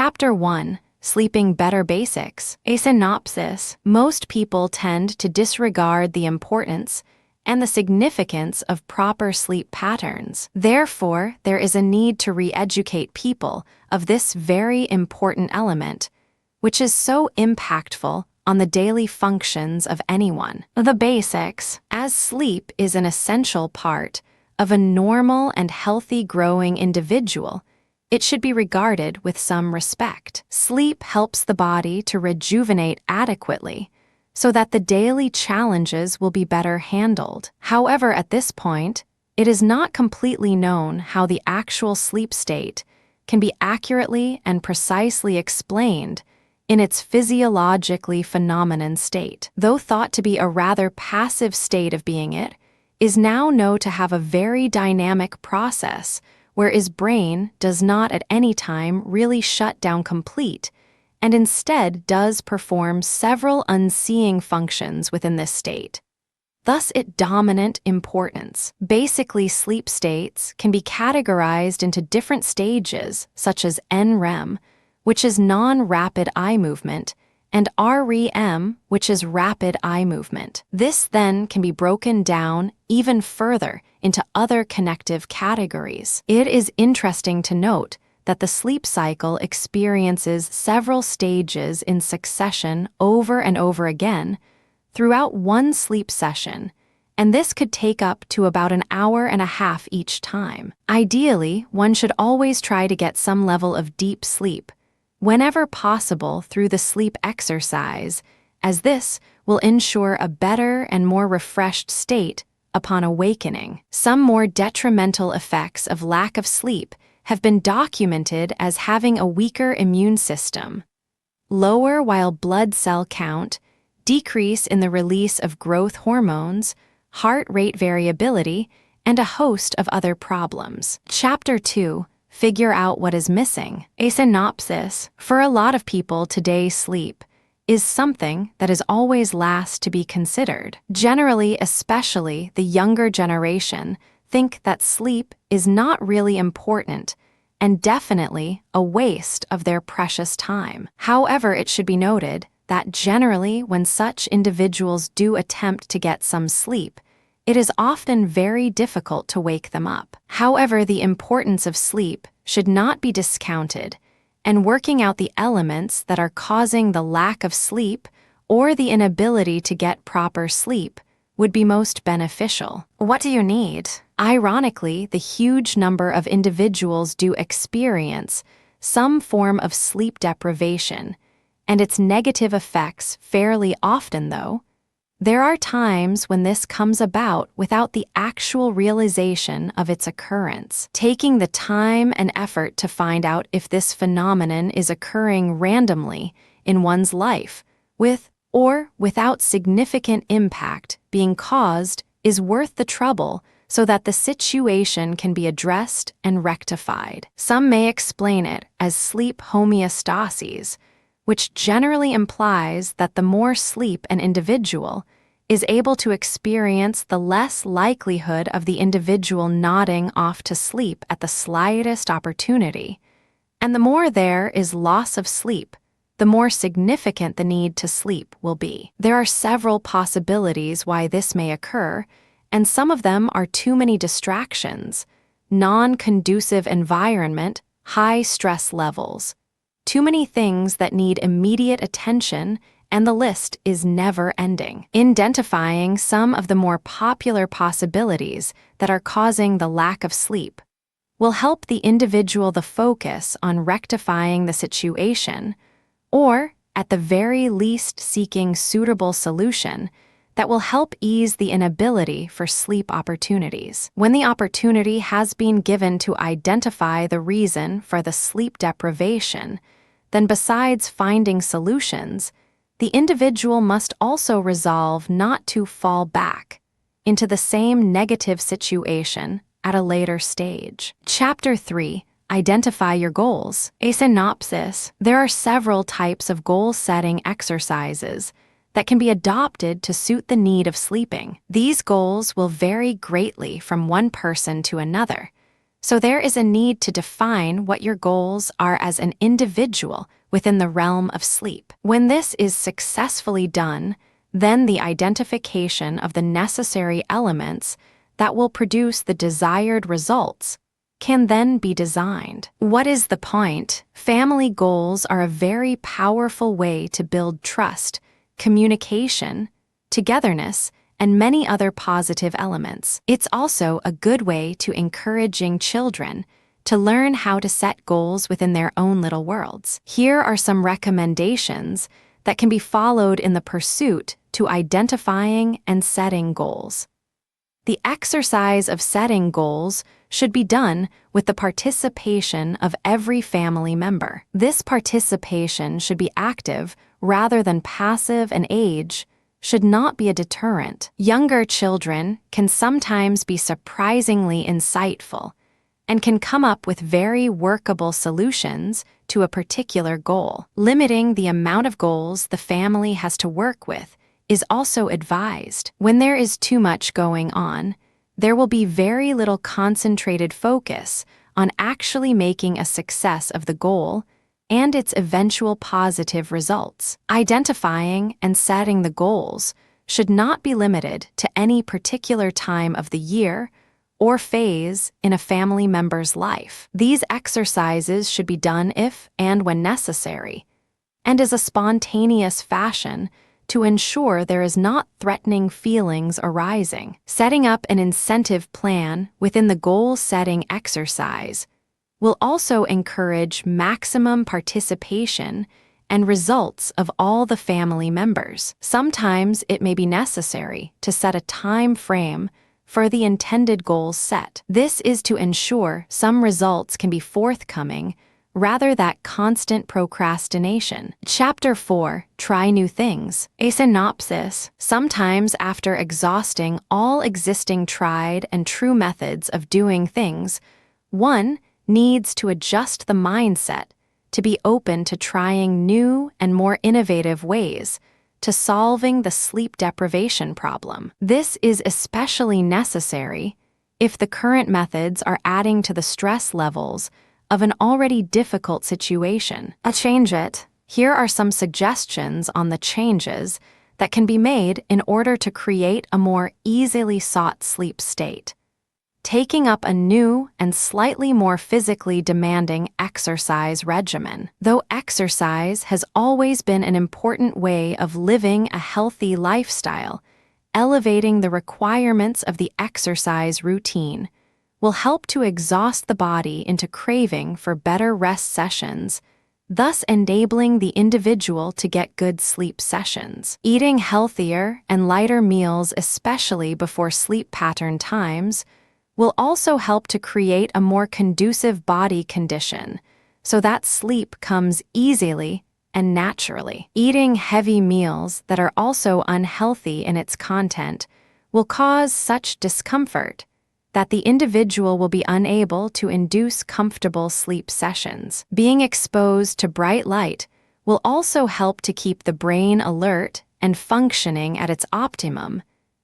Chapter 1. Sleeping Better Basics. A synopsis. Most people tend to disregard the importance and the significance of proper sleep patterns. Therefore, there is a need to re-educate people of this very important element, which is so impactful on the daily functions of anyone. The basics, as sleep is an essential part of a normal and healthy growing individual, it should be regarded with some respect. Sleep helps the body to rejuvenate adequately so that the daily challenges will be better handled. However, at this point, it is not completely known how the actual sleep state can be accurately and precisely explained in its physiologically phenomenon state. Though thought to be a rather passive state of being, it is now known to have a very dynamic process where his brain does not at any time really shut down complete, and instead does perform several unseeing functions within this state. Thus, its dominant importance. Basically, sleep states can be categorized into different stages, such as NREM, which is non-rapid eye movement, and REM, which is rapid eye movement. This then can be broken down even further into other connective categories. It is interesting to note that the sleep cycle experiences several stages in succession over and over again throughout one sleep session, and this could take up to about an hour and a half each time. Ideally, one should always try to get some level of deep sleep whenever possible through the sleep exercise, as this will ensure a better and more refreshed state upon awakening. Some more detrimental effects of lack of sleep have been documented as having a weaker immune system, lower white blood cell count, decrease in the release of growth hormones, heart rate variability, and a host of other problems. Chapter 2. Figure out what is missing. A synopsis. For a lot of people today, sleep is something that is always last to be considered. Generally, especially the younger generation, think that sleep is not really important and definitely a waste of their precious time. However, it should be noted that generally when such individuals do attempt to get some sleep, it is often very difficult to wake them up. However, the importance of sleep should not be discounted, and working out the elements that are causing the lack of sleep or the inability to get proper sleep would be most beneficial. What do you need? Ironically, the huge number of individuals do experience some form of sleep deprivation, and its negative effects fairly often, though. There are times when this comes about without the actual realization of its occurrence. Taking the time and effort to find out if this phenomenon is occurring randomly in one's life, with or without significant impact being caused, is worth the trouble so that the situation can be addressed and rectified. Some may explain it as sleep homeostasis, which generally implies that the more sleep an individual is able to experience, the less likelihood of the individual nodding off to sleep at the slightest opportunity. And the more there is loss of sleep, the more significant the need to sleep will be. There are several possibilities why this may occur, and some of them are too many distractions, non-conducive environment, high stress levels, too many things that need immediate attention, and the list is never ending. Identifying some of the more popular possibilities that are causing the lack of sleep will help the individual to focus on rectifying the situation, or, at the very least, seeking suitable solution that will help ease the inability for sleep opportunities. When the opportunity has been given to identify the reason for the sleep deprivation, then besides finding solutions, the individual must also resolve not to fall back into the same negative situation at a later stage. Chapter 3. Identify your goals. A synopsis. There are several types of goal-setting exercises that can be adopted to suit the need of sleeping. These goals will vary greatly from one person to another, So there is a need to define what your goals are as an individual within the realm of sleep. When this is successfully done, then the identification of the necessary elements that will produce the desired results can then be designed. What is the point? Family goals are a very powerful way to build trust, communication, togetherness, and many other positive elements. It's also a good way to encouraging children to learn how to set goals within their own little worlds. Here are some recommendations that can be followed in the pursuit to identifying and setting goals. The exercise of setting goals should be done with the participation of every family member. This participation should be active rather than passive, and age should not be a deterrent. Younger children can sometimes be surprisingly insightful and can come up with very workable solutions to a particular goal. Limiting the amount of goals the family has to work with is also advised. When there is too much going on, there will be very little concentrated focus on actually making a success of the goal and its eventual positive results. Identifying and setting the goals should not be limited to any particular time of the year or phase in a family member's life. These exercises should be done if and when necessary, and as a spontaneous fashion to ensure there is not threatening feelings arising. Setting up an incentive plan within the goal-setting exercise will also encourage maximum participation and results of all the family members. Sometimes it may be necessary to set a time frame for the intended goals set. This is to ensure some results can be forthcoming rather than constant procrastination. Chapter 4. Try new things. A synopsis. Sometimes after exhausting all existing tried and true methods of doing things, one needs to adjust the mindset to be open to trying new and more innovative ways to solving the sleep deprivation problem. This is especially necessary if the current methods are adding to the stress levels of an already difficult situation. Change it. Here are some suggestions on the changes that can be made in order to create a more easily sought sleep state. Taking up a new and slightly more physically demanding exercise regimen. Though exercise has always been an important way of living a healthy lifestyle, elevating the requirements of the exercise routine will help to exhaust the body into craving for better rest sessions, thus enabling the individual to get good sleep sessions. Eating healthier and lighter meals, especially before sleep pattern times, will also help to create a more conducive body condition so that sleep comes easily and naturally. Eating heavy meals that are also unhealthy in its content will cause such discomfort that the individual will be unable to induce comfortable sleep sessions. Being exposed to bright light will also help to keep the brain alert and functioning at its optimum,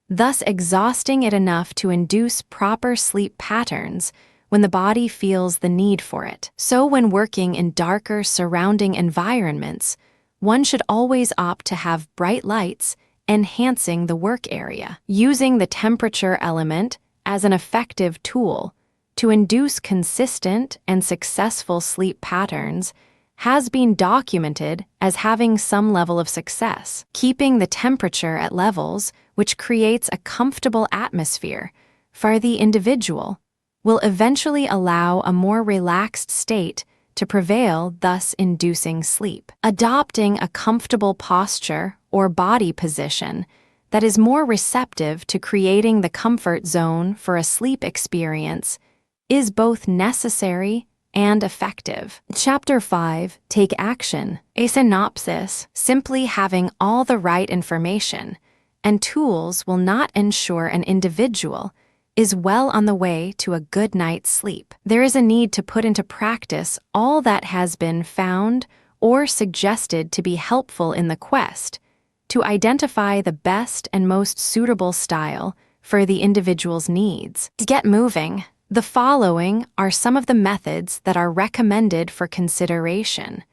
thus exhausting it enough to induce proper sleep patterns when the body feels the need for it. So when working in darker surrounding environments, one should always opt to have bright lights enhancing the work area. Using the temperature element as an effective tool to induce consistent and successful sleep patterns has been documented as having some level of success. Keeping the temperature at levels which creates a comfortable atmosphere for the individual will eventually allow a more relaxed state to prevail, thus inducing sleep. Adopting a comfortable posture or body position that is more receptive to creating the comfort zone for a sleep experience is both necessary and effective. Chapter 5. Take action. A synopsis. Simply having all the right information and tools will not ensure an individual is well on the way to a good night's sleep. There is a need to put into practice all that has been found or suggested to be helpful in the quest to identify the best and most suitable style for the individual's needs. Get moving. The following are some of the methods that are recommended for consideration.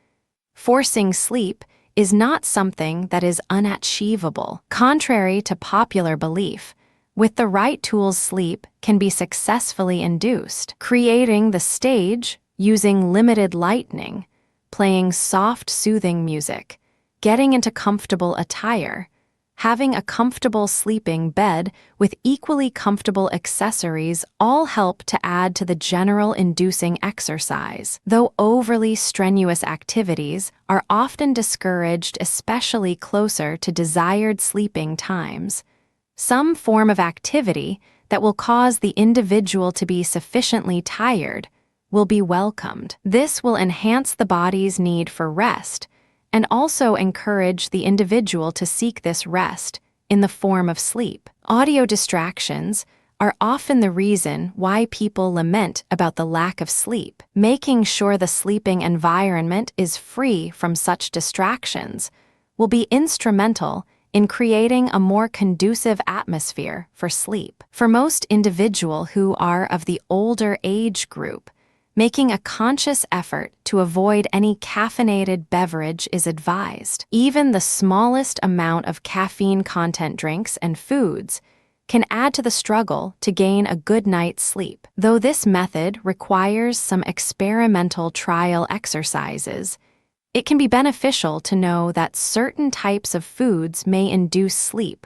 Forcing sleep is not something that is unachievable. Contrary to popular belief, with the right tools, sleep can be successfully induced. Creating the stage using limited lighting, playing soft, soothing music, getting into comfortable attire, having a comfortable sleeping bed with equally comfortable accessories all help to add to the general inducing exercise. Though overly strenuous activities are often discouraged, especially closer to desired sleeping times, some form of activity that will cause the individual to be sufficiently tired will be welcomed. This will enhance the body's need for rest and also encourage the individual to seek this rest in the form of sleep. Audio distractions are often the reason why people lament about the lack of sleep. Making sure the sleeping environment is free from such distractions will be instrumental in creating a more conducive atmosphere for sleep. For most individuals who are of the older age group, making a conscious effort to avoid any caffeinated beverage is advised. Even the smallest amount of caffeine content drinks and foods can add to the struggle to gain a good night's sleep. Though this method requires some experimental trial exercises, it can be beneficial to know that certain types of foods may induce sleep,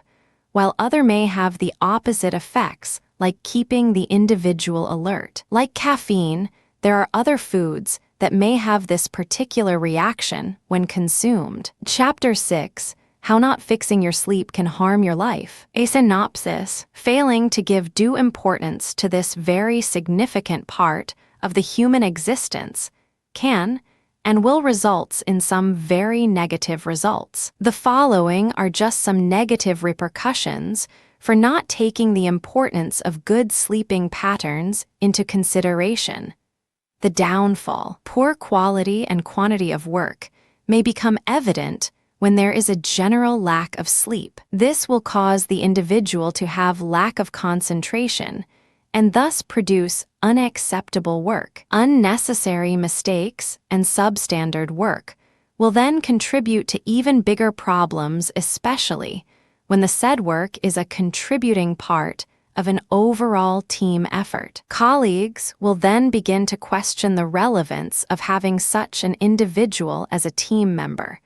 while others may have the opposite effects, like keeping the individual alert. Like caffeine, there are other foods that may have this particular reaction when consumed. Chapter 6: How Not Fixing Your Sleep Can Harm Your Life. A synopsis: failing to give due importance to this very significant part of the human existence can and will result in some very negative results. The following are just some negative repercussions for not taking the importance of good sleeping patterns into consideration. The downfall: poor quality and quantity of work may become evident when there is a general lack of sleep. This will cause the individual to have lack of concentration and thus produce unacceptable work. Unnecessary mistakes and substandard work will then contribute to even bigger problems, especially when the said work is a contributing part of an overall team effort. Colleagues will then begin to question the relevance of having such an individual as a team member,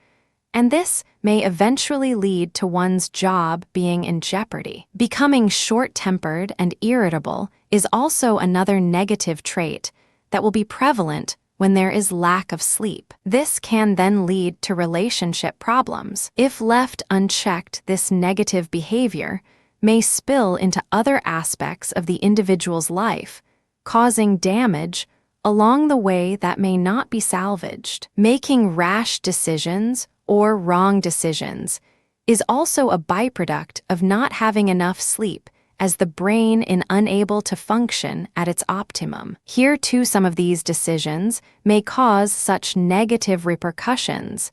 and this may eventually lead to one's job being in jeopardy. Becoming short-tempered and irritable is also another negative trait that will be prevalent when there is lack of sleep. This can then lead to relationship problems. If left unchecked, this negative behavior may spill into other aspects of the individual's life, causing damage along the way that may not be salvaged. Making rash decisions or wrong decisions is also a byproduct of not having enough sleep, as the brain is unable to function at its optimum. Here too, some of these decisions may cause such negative repercussions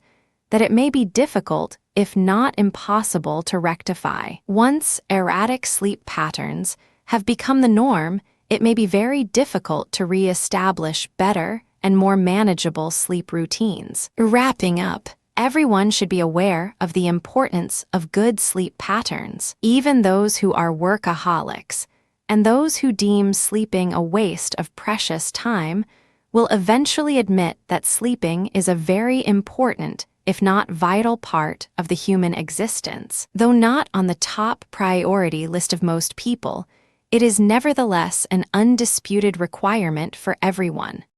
that it may be difficult, if not impossible, to rectify. Once erratic sleep patterns have become the norm, it may be very difficult to re-establish better and more manageable sleep routines. Wrapping up, everyone should be aware of the importance of good sleep patterns. Even those who are workaholics and those who deem sleeping a waste of precious time will eventually admit that sleeping is a very important, if not vital, part of the human existence. Though not on the top priority list of most people, it is nevertheless an undisputed requirement for everyone.